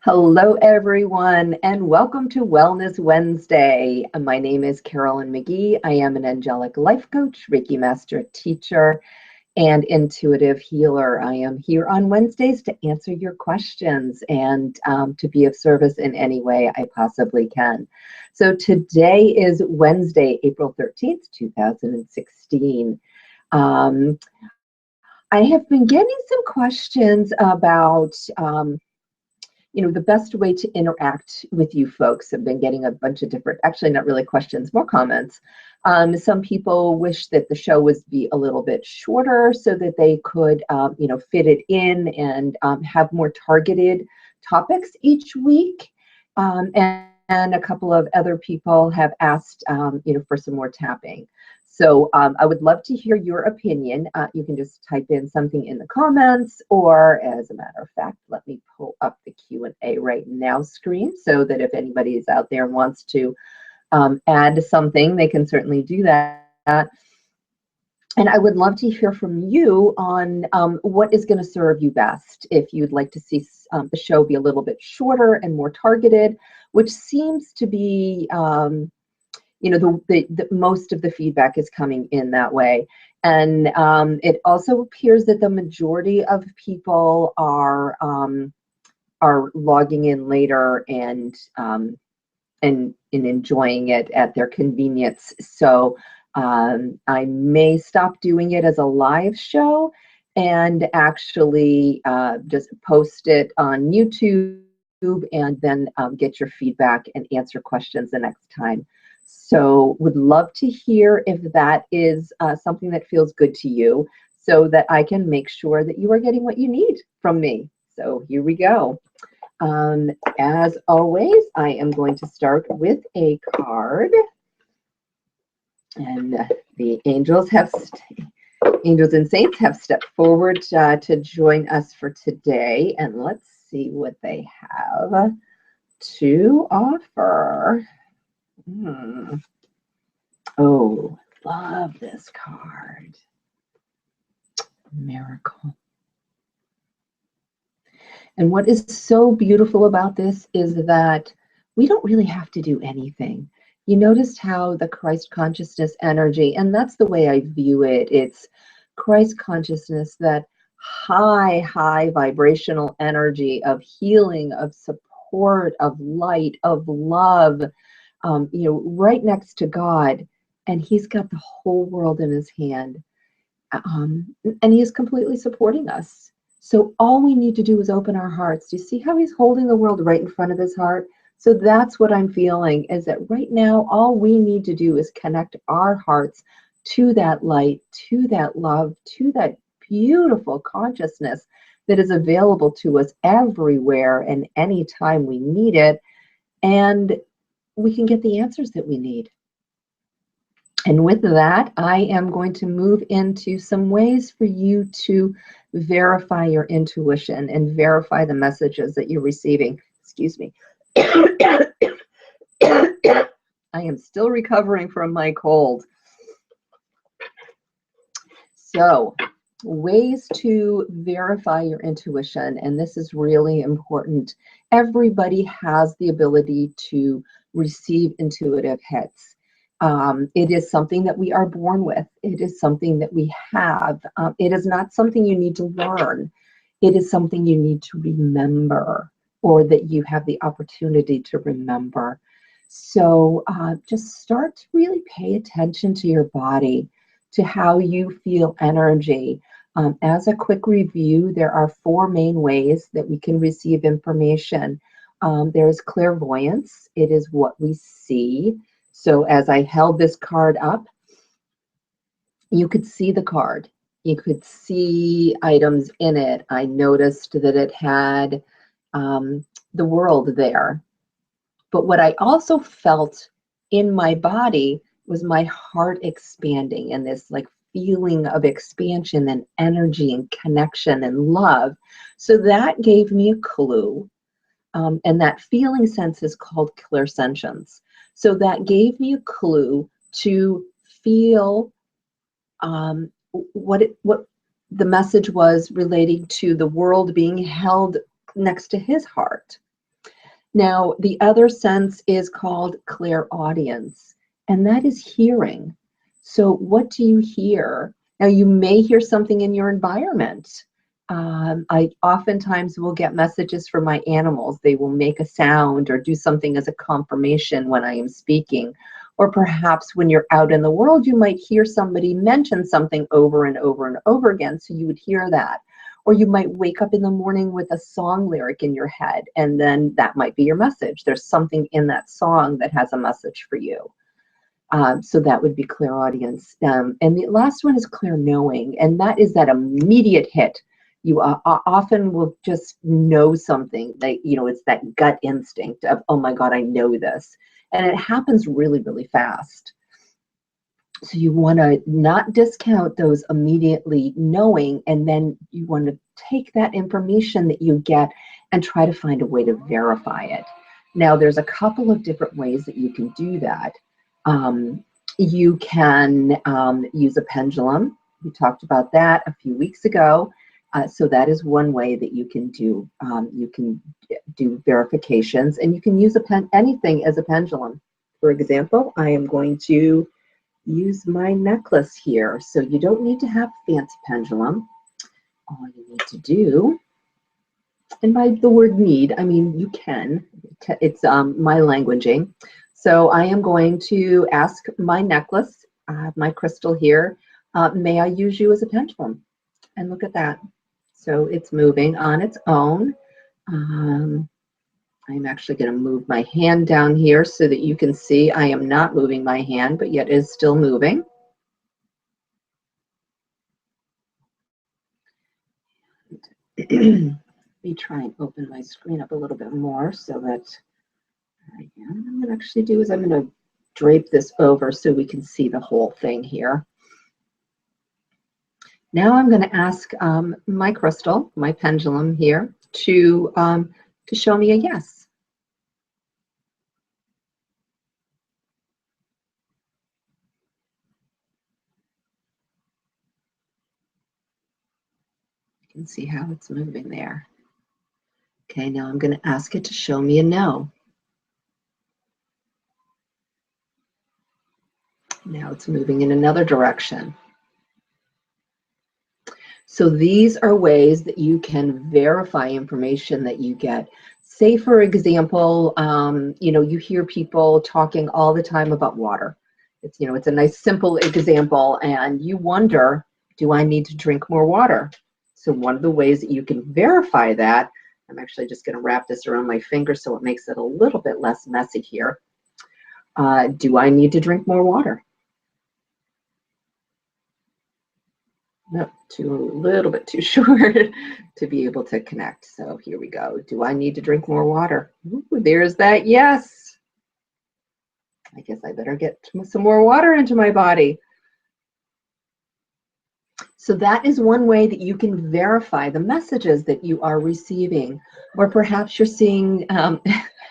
Hello, everyone, and welcome to Wellness Wednesday. My name is Carolyn McGee. I am an angelic life coach, Reiki master teacher, and intuitive healer. I am here on Wednesdays to answer your questions and to be of service in any way I possibly can. So today is Wednesday, April 13th, 2016. I have been getting some questions about the best way to interact with you folks. I've been getting a bunch of different, actually not really questions, more comments. Some people wish that the show was be a little bit shorter so that they could, fit it in and have more targeted topics each week. And a couple of other people have asked, for some more tapping. So I would love to hear your opinion. You can just type in something in the comments, or as a matter of fact, let me pull up the Q&A right now screen so that if anybody is out there and wants to add something, they can certainly do that. And I would love to hear from you on what is going to serve you best. If you'd like to see the show be a little bit shorter and more targeted, which seems to be the most of the feedback is coming in that way. And it also appears that the majority of people are logging in later and enjoying it at their convenience. So I may stop doing it as a live show and actually just post it on YouTube and then get your feedback and answer questions the next time. So would love to hear if that is something that feels good to you so that I can make sure that you are getting what you need from me. So here we go. As always, I am going to start with a card. And the angels and saints have stepped forward to join us for today. And let's see what they have to offer. Oh, love this card. Miracle. And what is so beautiful about this is that we don't really have to do anything. You noticed how the Christ consciousness energy, and that's the way I view it, it's Christ consciousness, that high vibrational energy of healing, of support, of light, of love, right next to God, and he's got the whole world in his hand, and he is completely supporting us. So all we need to do is open our hearts. Do you see how he's holding the world right in front of his heart? So that's what I'm feeling, is that right now all we need to do is connect our hearts to that light, to that love, to that beautiful consciousness that is available to us everywhere and anytime we need it, and we can get the answers that we need. And with that, I am going to move into some ways for you to verify your intuition and verify the messages that you're receiving. Excuse me. I am still recovering from my cold. So, ways to verify your intuition, and this is really important. Everybody has the ability to receive intuitive hits. It is something that we are born with. It is something that we have. It is not something you need to learn. It is something you need to remember, or that you have the opportunity to remember. So just start to really pay attention to your body, to how you feel energy. As a quick review, there are 4 main ways that we can receive information. There's clairvoyance. It is what we see. So as I held this card up, you could see the card. You could see items in it. I noticed that it had the world there. But what I also felt in my body was my heart expanding, and this like feeling of expansion and energy and connection and love. So that gave me a clue. And that feeling sense is called clairsentience. So that gave me a clue to feel what the message was relating to the world being held next to his heart. Now, the other sense is called clairaudience, and that is hearing. So what do you hear? Now, you may hear something in your environment. I oftentimes will get messages from my animals. They will make a sound or do something as a confirmation when I am speaking. Or perhaps when you're out in the world, you might hear somebody mention something over and over and over again, so you would hear that. Or you might wake up in the morning with a song lyric in your head, and then that might be your message. There's something in that song that has a message for you. So that would be clairaudience. And the last one is clairknowing, and that is that immediate hit. You often will just know something that, you know, it's that gut instinct of, oh my God, I know this. And it happens really, really fast. So you want to not discount those immediately knowing, and then you want to take that information that you get and try to find a way to verify it. Now, there's a couple of different ways that you can do that. You can use a pendulum. We talked about that a few weeks ago. So that is one way that you can do verifications, and you can use anything as a pendulum. For example, I am going to use my necklace here. So you don't need to have a fancy pendulum. All you need to do, and by the word need, I mean you can. It's my languaging. So I am going to ask my necklace, I have my crystal here, may I use you as a pendulum? And look at that. So it's moving on its own. I'm actually going to move my hand down here so that you can see I am not moving my hand, but yet is still moving. Let me try and open my screen up a little bit more so that what I'm going to actually do is I'm going to drape this over so we can see the whole thing here. Now I'm going to ask my crystal, my pendulum here, to show me a yes. You can see how it's moving there. Okay, now I'm going to ask it to show me a no. Now it's moving in another direction. So these are ways that you can verify information that you get. Say, for example, you know, you hear people talking all the time about water. It's, you know, it's a nice simple example, and you wonder, do I need to drink more water? So one of the ways that you can verify that, I'm actually just going to wrap this around my finger so it makes it a little bit less messy here. Do I need to drink more water? No, a little bit too short to be able to connect. So here we go. Do I need to drink more water? Ooh, there's that yes. I guess I better get some more water into my body. So that is one way that you can verify the messages that you are receiving. Or perhaps you're seeing,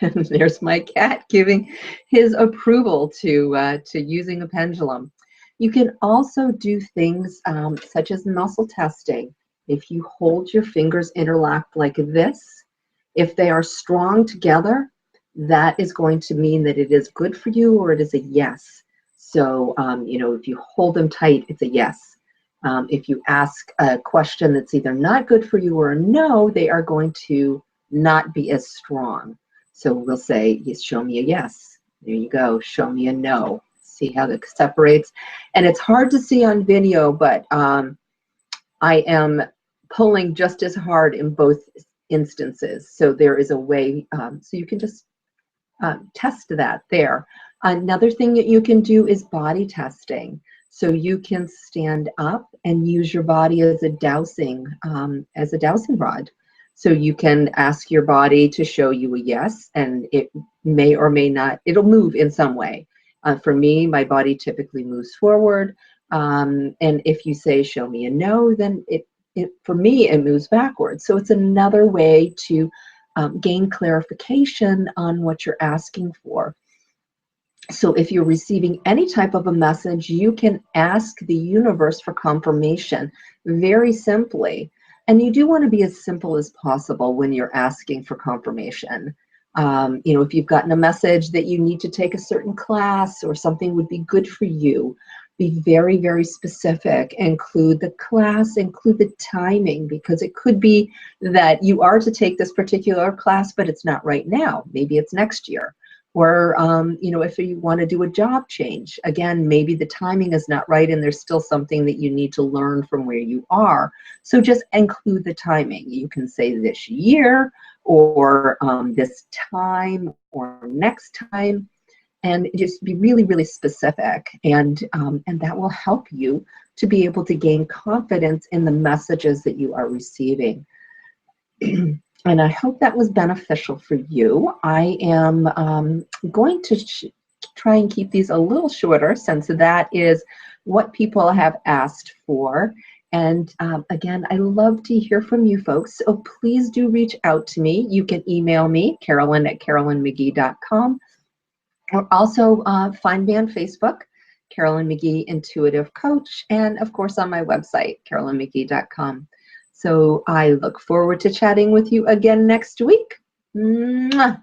there's my cat giving his approval to using a pendulum. You can also do things such as muscle testing. If you hold your fingers interlocked like this, if they are strong together, that is going to mean that it is good for you, or it is a yes. So, you know, if you hold them tight, it's a yes. If you ask a question that's either not good for you or a no, they are going to not be as strong. So we'll say, yes, show me a yes. There you go. Show me a no. See how that separates. And it's hard to see on video, but I am pulling just as hard in both instances. So there is a way, so you can just test that there. Another thing that you can do is body testing. So you can stand up and use your body as a dowsing rod. So you can ask your body to show you a yes, and it may or may not, it'll move in some way. For me, my body typically moves forward. And if you say, show me a no, then for me, it moves backwards. So it's another way to gain clarification on what you're asking for. So if you're receiving any type of a message, you can ask the universe for confirmation very simply. And you do want to be as simple as possible when you're asking for confirmation. You know, if you've gotten a message that you need to take a certain class or something would be good for you, be very, very specific. Include the class, include the timing, because it could be that you are to take this particular class, but it's not right now. Maybe it's next year. Or, you know, if you want to do a job change, again, maybe the timing is not right and there's still something that you need to learn from where you are. So just include the timing. You can say this year, or this time, or next time, and just be really, really specific. And that will help you to be able to gain confidence in the messages that you are receiving. And I hope that was beneficial for you. I am going to try and keep these a little shorter, since that is what people have asked for. And again, I love to hear from you folks, so please do reach out to me. You can email me, carolyn@carolynmcgee.com, or also find me on Facebook, Carolyn McGee Intuitive Coach, and of course on my website, carolynmcgee.com. So I look forward to chatting with you again next week. Mwah!